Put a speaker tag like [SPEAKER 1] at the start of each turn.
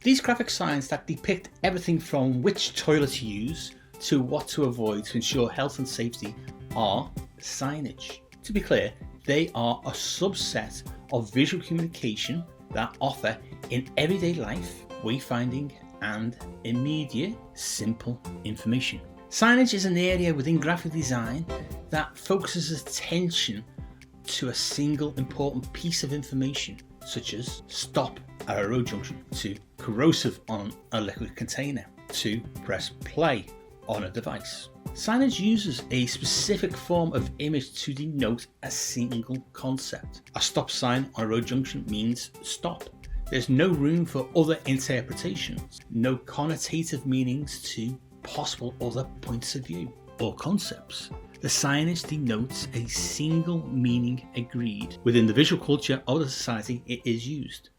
[SPEAKER 1] These graphic signs that depict everything from which toilet to use to what to avoid to ensure health and safety are signage. To be clear, they are a subset of visual communication that offer in everyday life wayfinding and immediate, simple information. Signage is an area within graphic design that focuses attention to a single important piece of information, such as stop at a road junction, to corrosive on a liquid container, to press play on a device. Signage uses a specific form of image to denote a single concept. A stop sign on a road junction means stop. There's no room for other interpretations, no connotative meanings to possible other points of view or concepts. The signage denotes a single meaning agreed within the visual culture of the society it is used.